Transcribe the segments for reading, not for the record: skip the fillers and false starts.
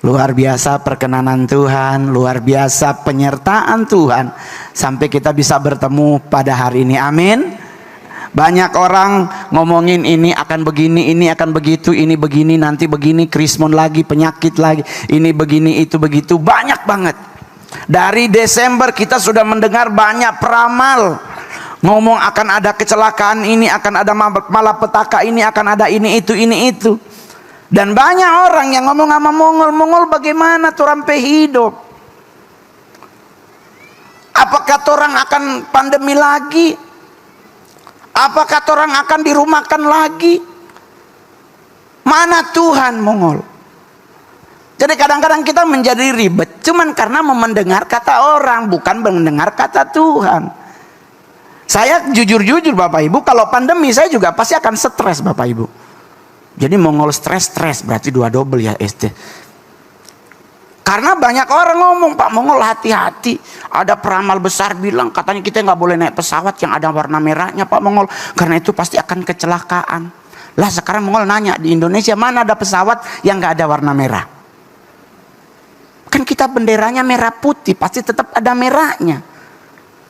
Luar biasa perkenanan Tuhan, luar biasa penyertaan Tuhan, sampai kita bisa bertemu pada hari ini. Amin. Banyak orang ngomongin ini akan begini, ini akan begitu, ini begini, nanti begini, krismon lagi, penyakit lagi, ini begini, itu begitu, banyak banget. Dari Desember kita sudah mendengar banyak peramal ngomong akan ada kecelakaan ini, akan ada malapetaka ini, akan ada ini itu. Dan banyak orang yang ngomong sama Mongol bagaimana turampe hidup. Apakah orang akan pandemi lagi? Apakah orang akan dirumahkan lagi? Mana Tuhan Mongol? Jadi kadang-kadang kita menjadi ribet cuman karena mendengar kata orang, bukan mendengar kata Tuhan. Saya jujur Bapak Ibu, kalau pandemi saya juga pasti akan stres Bapak Ibu. Jadi Mongol stres berarti 2 double ya ST. Karena banyak orang ngomong, Pak Mongol hati-hati, ada peramal besar bilang katanya kita nggak boleh naik pesawat yang ada warna merahnya Pak Mongol, karena itu pasti akan kecelakaan. Lah sekarang Mongol nanya, di Indonesia mana ada pesawat yang nggak ada warna merah? Kan kita benderanya merah putih, pasti tetap ada merahnya.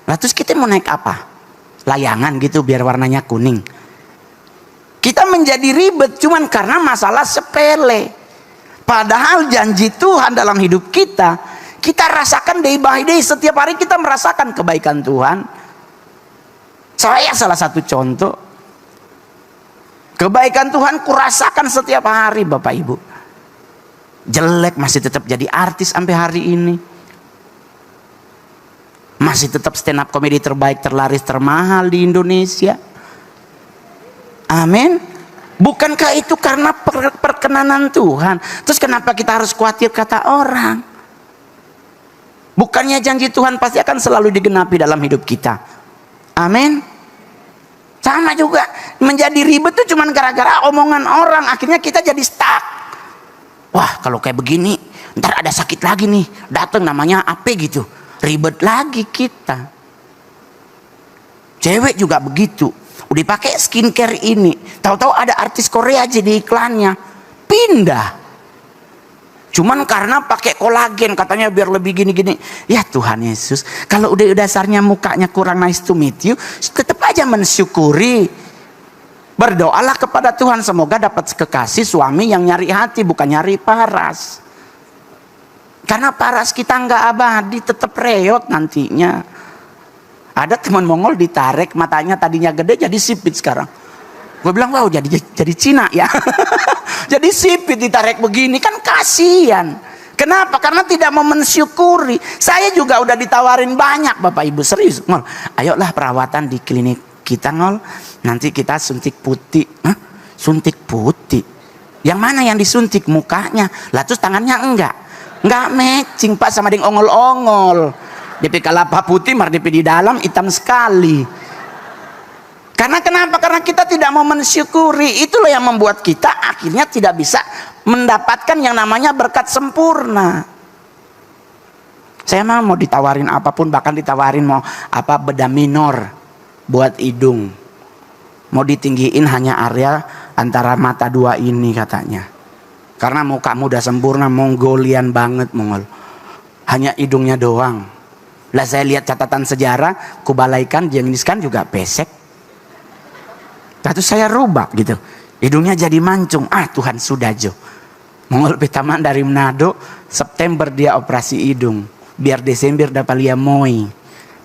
Lah terus kita mau naik apa? Layangan gitu biar warnanya kuning. Kita menjadi ribet cuman karena masalah sepele. Padahal janji Tuhan dalam hidup kita rasakan day by day. Setiap hari kita merasakan kebaikan Tuhan. Saya salah satu contoh. Kebaikan Tuhan kurasakan setiap hari Bapak Ibu. Jelek masih tetap jadi artis sampai hari ini. Masih tetap stand up komedi terbaik, terlaris, termahal di Indonesia. Amin. Bukankah itu karena perkenanan Tuhan? Terus kenapa kita harus khawatir kata orang? Bukannya janji Tuhan pasti akan selalu digenapi dalam hidup kita. Amin. Sama juga menjadi ribet tuh cuman gara-gara omongan orang, akhirnya kita jadi stuck. Wah kalau kayak begini ntar ada sakit lagi nih, datang namanya apa gitu, ribet lagi kita. Cewek juga begitu. Udah pakai skincare ini, tahu-tahu ada artis Korea jadi iklannya, pindah. Cuman karena pakai kolagen katanya biar lebih gini-gini. Ya Tuhan Yesus, kalau udah dasarnya mukanya kurang nice to meet you, tetap aja mensyukuri. Berdoalah kepada Tuhan semoga dapat kekasih suami yang nyari hati, bukan nyari paras. Karena paras kita nggak abadi, tetap reot nantinya. Ada teman Mongol ditarik, matanya tadinya gede jadi sipit sekarang. Gue bilang, wow jadi Cina ya. Jadi sipit ditarik begini, kan kasihan. Kenapa? Karena tidak mau mensyukuri. Saya juga udah ditawarin banyak Bapak Ibu, serius Ngol. Ayolah perawatan di klinik kita Ngol. Nanti kita suntik putih. Hah? Suntik putih? Yang mana yang disuntik? Mukanya. Lah terus tangannya enggak matching Pak sama ding ongol-ongol. DP kelapa putih, mar DP di dalam hitam sekali. Karena kenapa? Karena kita tidak mau mensyukuri. Itulah yang membuat kita akhirnya tidak bisa mendapatkan yang namanya berkat sempurna. Saya mau ditawarin apapun, bahkan ditawarin mau apa bedah minor buat hidung. Mau ditinggiin hanya area antara mata 2 ini katanya. Karena mukamu udah sempurna, Mongolian banget Mongol. Hanya hidungnya doang. Lah saya lihat catatan sejarah, Kubalaikan, Genghis Khan juga pesek. Lalu saya rubah gitu, hidungnya jadi mancung. Tuhan sudah Jo. Mongol Petaman dari Manado, September dia operasi hidung, biar Desember dapat lihat moi,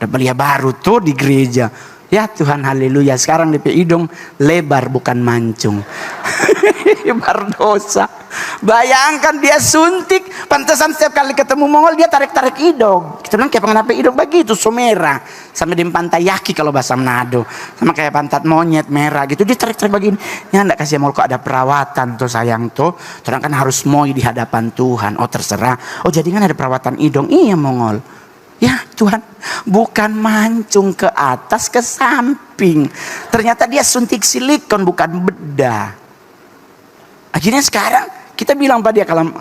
dapat lihat baru tuh di gereja. Ya Tuhan haleluya, sekarang DP hidung lebar bukan mancung. Berdosa. Bayangkan dia suntik, pantesan setiap kali ketemu Mongol dia tarik-tarik hidung. Kita bilang kayak kenapa hidung begitu, so merah. Sama di pantai Yaki kalau bahasa Manado. Sama kayak pantat monyet merah gitu, dia tarik-tarik begini. Ya enggak kasih Mongol kok ada perawatan tuh sayang tuh. Terus kan harus moi di hadapan Tuhan. Oh terserah. Oh jadi kan ada perawatan hidung. Iya Mongol. Ya Tuhan, bukan mancung ke atas ke samping. Ternyata dia suntik silikon bukan bedah. Akhirnya sekarang kita bilang pada dia kalau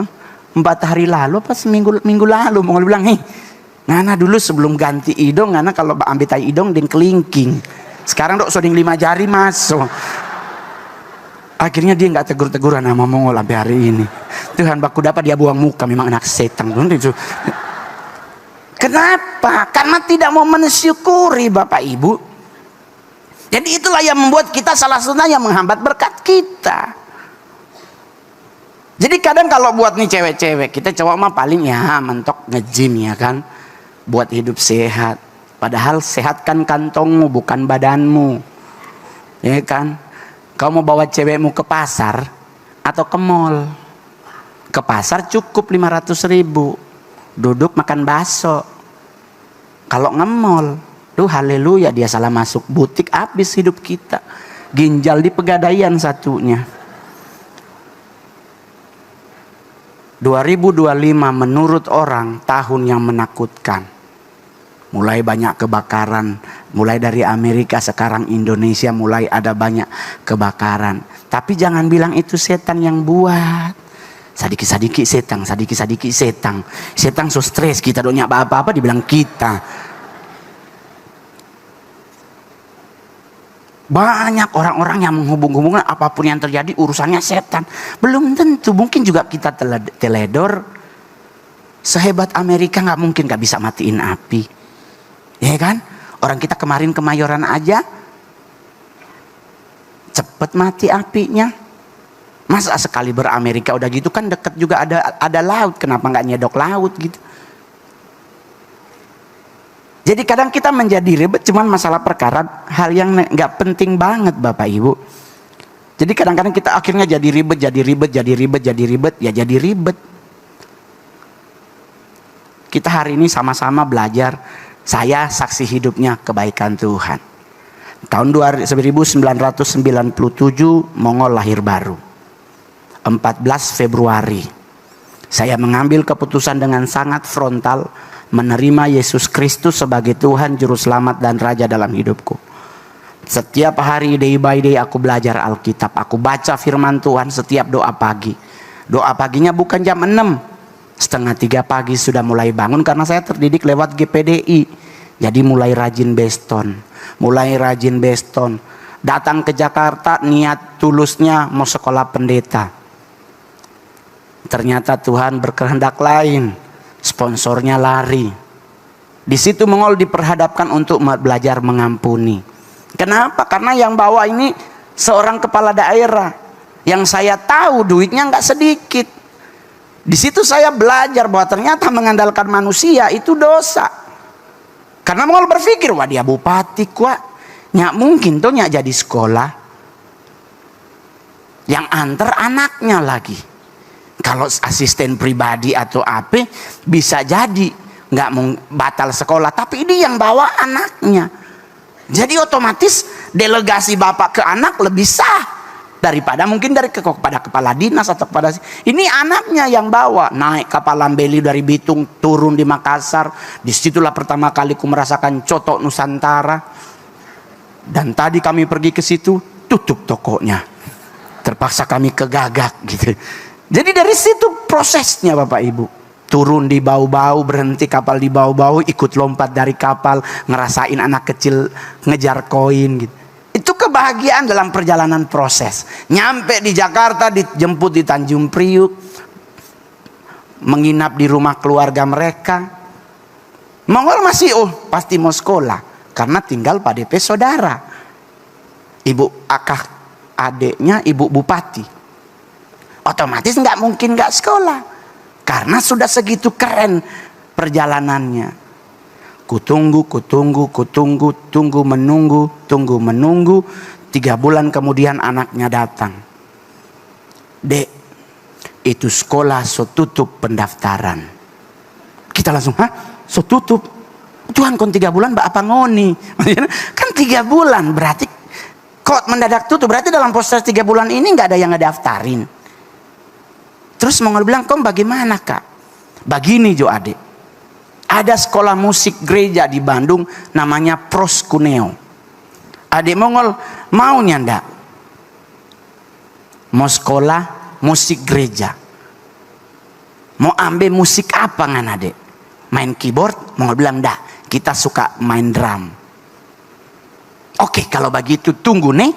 4 hari lalu apa minggu lalu Mongol bilang, "Hei, ngana dulu sebelum ganti hidung, ngana kalau ambil tai hidung ding kelingking. Sekarang dok soding 5 jari masuk." Akhirnya dia nggak tegur-teguran sama Mongol sampai hari ini. Tuhan baku dapat dia buang muka, memang anak setan. Kenapa? Karena tidak mau mensyukuri Bapak Ibu. Jadi itulah yang membuat kita salah satunya yang menghambat berkat kita. Jadi kadang kalau buat nih cewek-cewek, kita cowok mah paling ya mentok nge-gym ya kan, buat hidup sehat. Padahal sehatkan kantongmu bukan badanmu, ya kan. Kau mau bawa cewekmu ke pasar atau ke mall? Ke pasar cukup 500.000, duduk makan bakso. Kalau nge-mall, haleluya, dia salah masuk butik, habis hidup kita. Ginjal di pegadaian satunya. 2025 menurut orang tahun yang menakutkan. Mulai banyak kebakaran, mulai dari Amerika, sekarang Indonesia mulai ada banyak kebakaran. Tapi jangan bilang itu setan yang buat. Sadiki-sadiki setan, sadiki-sadiki setan. Setan so stres, kita donya apa-apa dibilang kita. Banyak orang-orang yang menghubung-hubungkan apapun yang terjadi urusannya setan. Belum tentu, mungkin juga kita teledor. Sehebat Amerika nggak mungkin nggak bisa matiin api. Ya kan? Orang kita kemarin Kemayoran aja cepet mati apinya. Masa sekali ber-Amerika udah gitu kan deket juga ada laut, kenapa nggak nyedok laut gitu. Jadi kadang kita menjadi ribet cuman masalah perkara hal yang nggak penting banget Bapak Ibu. Jadi kadang-kadang kita akhirnya jadi ribet, ya jadi ribet. Kita hari ini sama-sama belajar. Saya saksi hidupnya kebaikan Tuhan. Tahun 1997 Mongol lahir baru. 14 Februari saya mengambil keputusan dengan sangat frontal menerima Yesus Kristus sebagai Tuhan, Juru Selamat dan Raja dalam hidupku. Setiap hari, day by day aku belajar Alkitab. Aku baca firman Tuhan setiap doa pagi. Doa paginya bukan jam 6. Setengah 3 pagi sudah mulai bangun karena saya terdidik lewat GPDI. Jadi mulai rajin beston. Datang ke Jakarta niat tulusnya mau sekolah pendeta. Ternyata Tuhan berkehendak lain. Sponsornya lari. Di situ Mongol diperhadapkan untuk belajar mengampuni. Kenapa? Karena yang bawa ini seorang kepala daerah. Yang saya tahu duitnya nggak sedikit. Di situ saya belajar bahwa ternyata mengandalkan manusia itu dosa. Karena Mongol berpikir, wah dia bupati kuat, nyak mungkin tuh nyak jadi sekolah yang antar anaknya lagi. Kalau asisten pribadi atau apa bisa jadi nggak mau batal sekolah, tapi ini yang bawa anaknya. Jadi otomatis delegasi bapak ke anak lebih sah daripada mungkin kepada kepala dinas atau kepada ini anaknya yang bawa. Naik kapal Lambeli dari Bitung turun di Makassar. Disitulah pertama kali ku merasakan coto Nusantara. Dan tadi kami pergi ke situ tutup tokonya. Terpaksa kami ke Gagak gitu. Jadi dari situ prosesnya Bapak Ibu. Turun di bau-bau, berhenti kapal di bau-bau, ikut lompat dari kapal, ngerasain anak kecil ngejar koin gitu. Itu kebahagiaan dalam perjalanan proses. Nyampe di Jakarta, dijemput di Tanjung Priuk, menginap di rumah keluarga mereka. Mongol masih pasti mau sekolah karena tinggal Pak DP saudara. Ibu akak adiknya ibu bupati. Otomatis nggak mungkin nggak sekolah karena sudah segitu keren perjalanannya. Kutunggu, menunggu. 3 bulan kemudian anaknya datang. Dek, itu sekolah so tutup pendaftaran. Kita langsung, so tutup? Tuhan kon 3 bulan apa ngoni? Kan 3 bulan berarti kok mendadak tutup. Berarti dalam proses 3 bulan ini nggak ada yang ngedaftarin. Terus Mongol bilang, kok bagaimana kak? Begini Jo adik. Ada sekolah musik gereja di Bandung namanya Pros Cuneo. Adik Mongol maunya ndak? Mau sekolah musik gereja. Mau ambil musik apa ngan adik? Main keyboard? Mongol bilang ndak, kita suka main drum. Oke, kalau begitu tunggu nih.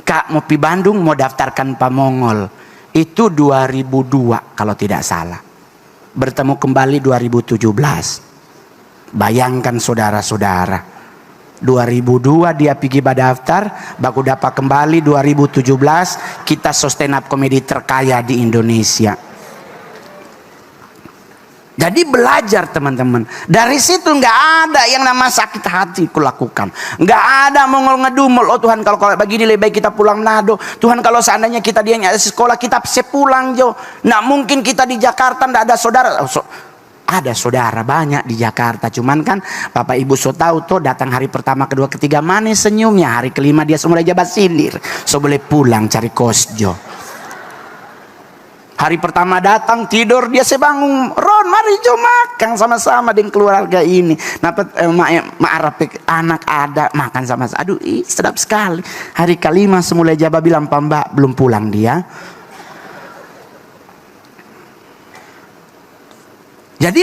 Kak mau pi Bandung mau daftarkan Pak Mongol. Itu 2002 kalau tidak salah. Bertemu kembali 2017. Bayangkan saudara-saudara, 2002 dia pergi berdaftar, baku dapat kembali 2017 kita stand up comedy terkaya di Indonesia. Jadi belajar teman-teman. Dari situ nggak ada yang nama sakit hati ku lakukan. Nggak ada mongol ngedumel. Oh Tuhan, kalau begini lebih baik kita pulang Manado. Tuhan, kalau seandainya kita dia ada sekolah, kita sepulang Jo. Nggak mungkin kita di Jakarta nggak ada saudara. Ada saudara banyak di Jakarta. Cuman kan Bapak Ibu so tahu tuh, datang hari pertama, kedua, ketiga manis senyumnya. Hari kelima dia mulai jabat sindir. So boleh pulang cari kos Jo. Hari pertama datang tidur dia sebangun, Ron mari Jo makan sama-sama dengan keluarga ini. Dapat ma'arapik anak ada makan sama-sama. Aduh sedap sekali. Hari kelima semula jaba bilang Mbak belum pulang dia. Jadi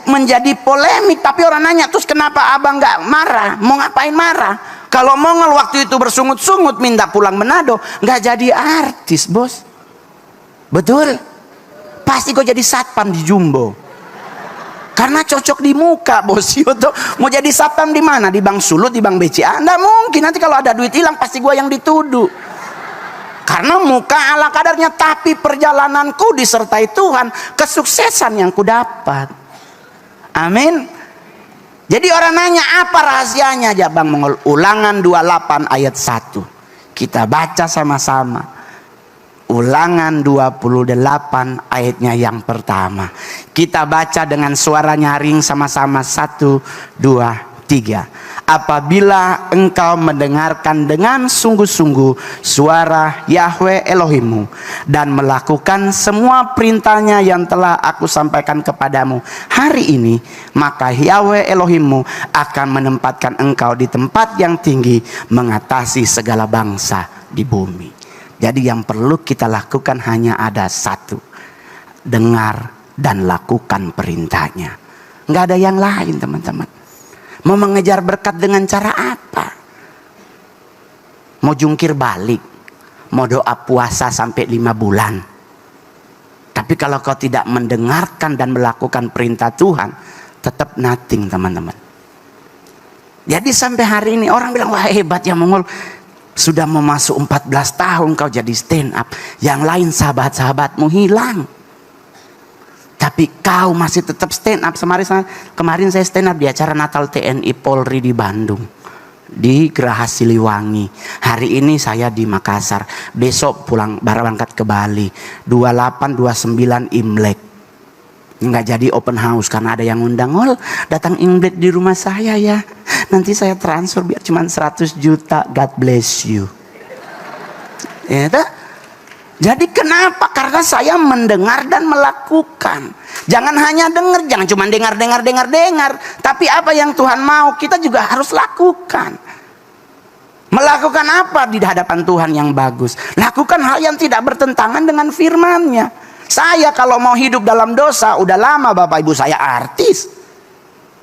menjadi polemik. Tapi orang nanya, terus kenapa abang nggak marah? Mau ngapain marah? Kalau Mongol waktu itu bersungut-sungut minta pulang Manado, nggak jadi artis bos. Betul? Pasti kau jadi satpam di Jumbo. Karena cocok di muka bos. Yoto. Mau jadi satpam di mana? Di Bank Sulut, di Bank BCA? Nggak mungkin. Nanti kalau ada duit hilang pasti gua yang dituduh. Karena muka ala kadarnya. Tapi perjalananku disertai Tuhan, kesuksesan yang ku dapat. Amin. Jadi orang nanya apa rahasianya? Jabang Mongol. Ulangan 28 ayat 1. Kita baca sama-sama. Ulangan 28 ayatnya yang pertama. Kita baca dengan suara nyaring sama-sama. 1, 2, 3. Apabila engkau mendengarkan dengan sungguh-sungguh suara Yahweh Elohimmu dan melakukan semua perintahnya yang telah aku sampaikan kepadamu hari ini, maka Yahweh Elohimmu akan menempatkan engkau di tempat yang tinggi, mengatasi segala bangsa di bumi. Jadi yang perlu kita lakukan hanya ada satu. Dengar dan lakukan perintahnya. Nggak ada yang lain teman-teman. Mau mengejar berkat dengan cara apa? Mau jungkir balik. Mau doa puasa sampai 5 bulan. Tapi kalau kau tidak mendengarkan dan melakukan perintah Tuhan, tetap nothing teman-teman. Jadi sampai hari ini orang bilang, wah hebat ya Mongol. Sudah mau masuk 14 tahun kau jadi stand up. Yang lain sahabat-sahabatmu hilang. Tapi kau masih tetap stand up. Kemarin saya stand up di acara Natal TNI Polri di Bandung. Di Geraha Siliwangi. Hari ini saya di Makassar. Besok pulang berangkat ke Bali. 28, 29 Imlek. Nggak jadi open house karena ada yang undang. Datang Imlek di rumah saya ya. Nanti saya transfer biar cuma 100 juta. God bless you. Ya, jadi kenapa? Karena saya mendengar dan melakukan. Jangan hanya dengar, jangan cuma dengar. Tapi apa yang Tuhan mau kita juga harus lakukan. Melakukan apa di hadapan Tuhan yang bagus? Lakukan hal yang tidak bertentangan dengan firman-Nya. Saya kalau mau hidup dalam dosa, udah lama Bapak Ibu saya artis.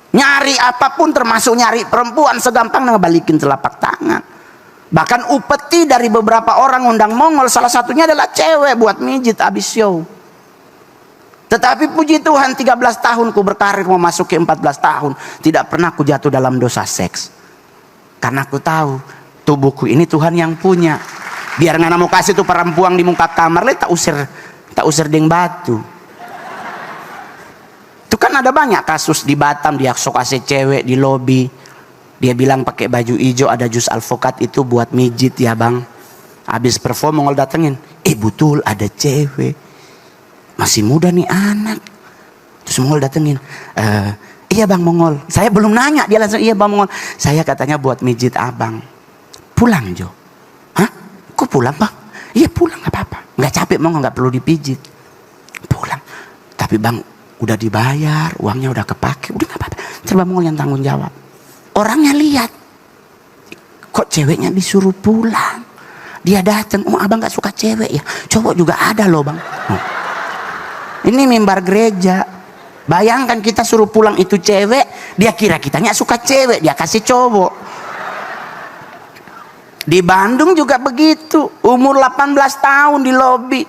Nyari apapun termasuk nyari perempuan segampang ngebalikin telapak tangan. Bahkan upeti dari beberapa orang undang Mongol, salah satunya adalah cewek buat mijit abis show. Tetapi puji Tuhan 13 tahun ku berkarir mau masuk ke 14 tahun. Tidak pernah ku jatuh dalam dosa seks. Karena ku tahu tubuhku ini Tuhan yang punya. Biar ngana mau kasih tuh perempuan di muka kamar, tak usir deng batu. Itu kan ada banyak kasus di Batam, dia sok kasih cewek di lobi. Dia bilang pakai baju hijau ada jus alpukat itu buat mijit ya bang. Habis perform Mongol datengin, betul ada cewek. Masih muda nih anak. Terus Mongol datengin, iya bang Mongol. Saya belum nanya, dia langsung iya bang Mongol. Saya katanya buat mijit abang. Pulang Jo. Hah? Kok pulang bang? Iya pulang gak apa-apa. Gak capek Mongol, gak perlu dipijit. Pulang. Tapi bang udah dibayar, uangnya udah kepake, udah gak apa-apa. Coba Mongol yang tanggung jawab. Orangnya lihat, kok ceweknya disuruh pulang. Dia datang, oh abang gak suka cewek ya? Cowok juga ada loh bang. Ini mimbar gereja. Bayangkan kita suruh pulang itu cewek, dia kira kitanya suka cewek, dia kasih cowok. Di Bandung juga begitu, umur 18 tahun di lobi.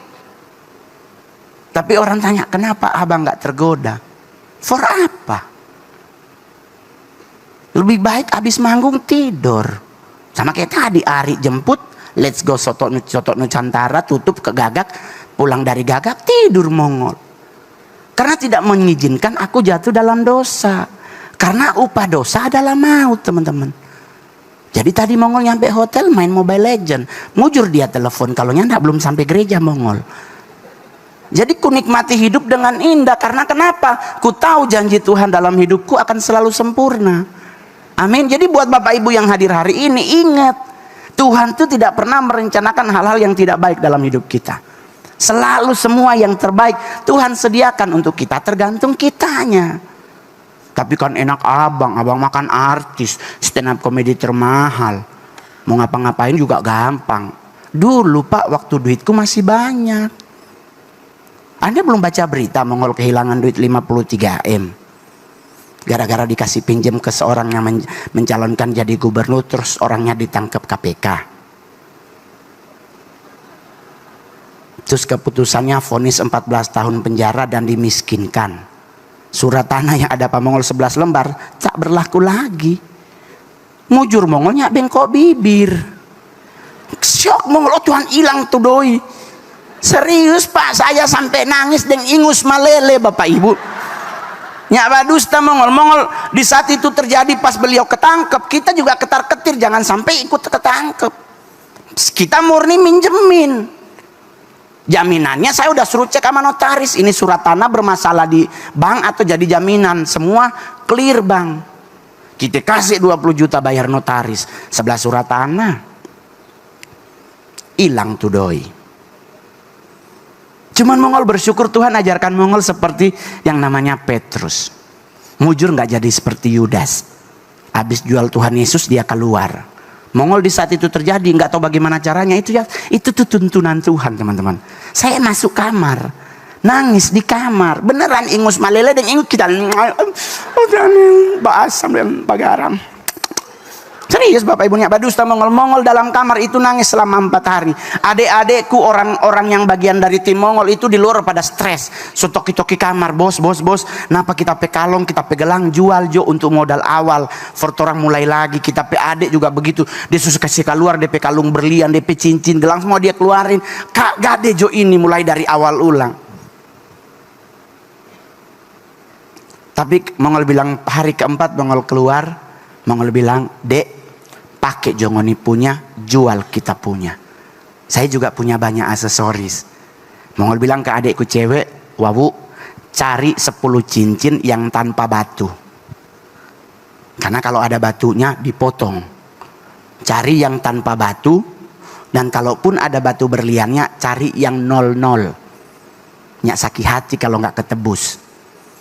Tapi orang tanya, kenapa abang nggak tergoda? For apa? Lebih baik habis manggung tidur. Sama kayak tadi, Ari jemput, let's go soto Nusantara, tutup ke Gagak, pulang dari Gagak tidur Mongol. Karena tidak mengizinkan aku jatuh dalam dosa. Karena upah dosa adalah maut, teman-teman. Jadi tadi Mongol nyampe hotel main Mobile Legend. Mujur dia telepon, kalau nyanda belum sampai gereja Mongol. Jadi ku nikmati hidup dengan indah. Karena kenapa? Ku tahu janji Tuhan dalam hidupku akan selalu sempurna. Amin. Jadi buat Bapak Ibu yang hadir hari ini, ingat, Tuhan itu tidak pernah merencanakan hal-hal yang tidak baik dalam hidup kita. Selalu semua yang terbaik Tuhan sediakan untuk kita, tergantung kitanya. Tapi kan enak abang makan artis, stand up comedy termahal. Mau ngapa-ngapain juga gampang. Dulu Pak, waktu duitku masih banyak. Anda belum baca berita Mongol kehilangan duit 53M. Gara-gara dikasih pinjam ke seorang yang mencalonkan jadi gubernur, terus orangnya ditangkap KPK. Terus keputusannya vonis 14 tahun penjara dan dimiskinkan. Surat tanah yang ada Pak Mongol 11 lembar tak berlaku lagi. Mujur Mongolnya bengkok bibir. Syok Mongol, oh Tuhan hilang tuh doi. Serius Pak, saya sampai nangis dan ingus malele Bapak Ibu. Nyak badusta Mongol di saat itu terjadi pas beliau ketangkep, kita juga ketar-ketir jangan sampai ikut ketangkep. Kita murni minjemin. Jaminannya saya udah suruh cek sama notaris, ini surat tanah bermasalah di bank atau jadi jaminan, semua clear bang. Kita kasih 20 juta bayar notaris, 11 surat tanah. Hilang tuh doi. Cuman Mongol bersyukur Tuhan ajarkan Mongol seperti yang namanya Petrus. Mujur nggak jadi seperti Yudas. Habis jual Tuhan Yesus dia keluar. Mongol di saat itu terjadi nggak tahu bagaimana caranya, itu tuh tuntunan Tuhan teman-teman. Saya masuk kamar, nangis di kamar, beneran ingus malele dan ingus kita basam dan bagaram. Serius Bapak Ibunya badusta Mongol dalam kamar itu nangis selama 4 hari. Adik-adikku orang-orang yang bagian dari tim Mongol itu di luar pada stres. Sotoki-toki kamar, bos. Napa kita pe kalong, kita pe gelang jual jo untuk modal awal. Fortorang mulai lagi, kita pe adik juga begitu. Dia susah kasih keluar DP kalung berlian, DP cincin, gelang semua dia keluarin. Kak gade jo ini mulai dari awal ulang. Tapi Mongol bilang hari keempat Mongol keluar, Mongol bilang, "Dek, pakai jongoni punya, jual kita punya. Saya juga punya banyak aksesoris." Mongol bilang ke adikku cewek, "Wawu, cari 10 cincin yang tanpa batu. Karena kalau ada batunya dipotong. Cari yang tanpa batu, dan kalaupun ada batu berliannya, cari yang 00. Nyak sakit hati kalau nggak ketebus."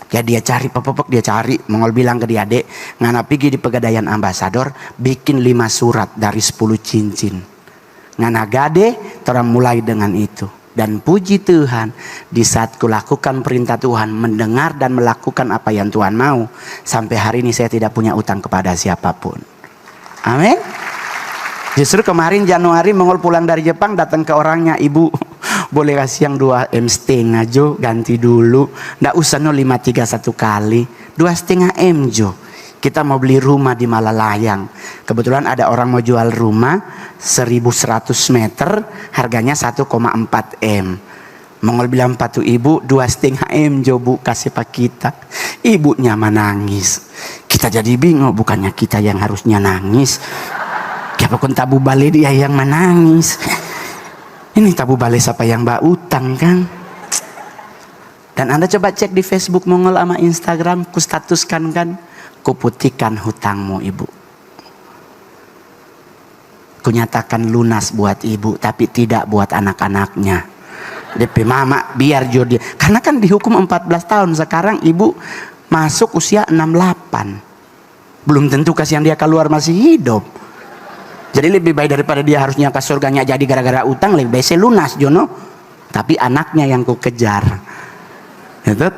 Ya dia cari, dia cari. Mongol bilang ke dia, "Dek, ngana pergi di Pegadaian Ambasador, bikin 5 surat dari 10 cincin. Ngana gade, orang mulai dengan itu." Dan puji Tuhan, di saat kulakukan perintah Tuhan, mendengar dan melakukan apa yang Tuhan mau, sampai hari ini saya tidak punya utang kepada siapapun. Amin. Justru kemarin Januari Mongol pulang dari Jepang, datang ke orangnya, "Ibu, boleh kasih yang 2,5 M jo, ganti dulu. Nggak usah 531 kali, 2,5 M jo. Kita mau beli rumah di Malalayang. Kebetulan ada orang mau jual rumah 1.100 meter, harganya 1,4 M. Mongol bilang, "Patu ibu, 2,5 M jo bu, kasih pak kita." Ibunya menangis. Kita jadi bingung, bukannya kita yang harusnya nangis. Siapapun tabu balik dia yang menangis. Ini tabu balik siapa yang mbak utang kan? Dan Anda coba cek di Facebook Mongol sama Instagram, ku statuskan kan, ku putihkan hutangmu ibu. Ku nyatakan lunas buat ibu, tapi tidak buat anak-anaknya. DP mama biar jodoh. Karena kan dihukum 14 tahun, sekarang ibu masuk usia 68. Belum tentu kasihan dia keluar masih hidup. Jadi lebih baik daripada dia harusnya ke surganya jadi gara-gara utang, lebih baik saya lunas Jono. Tapi anaknya yang ku kejar. Itu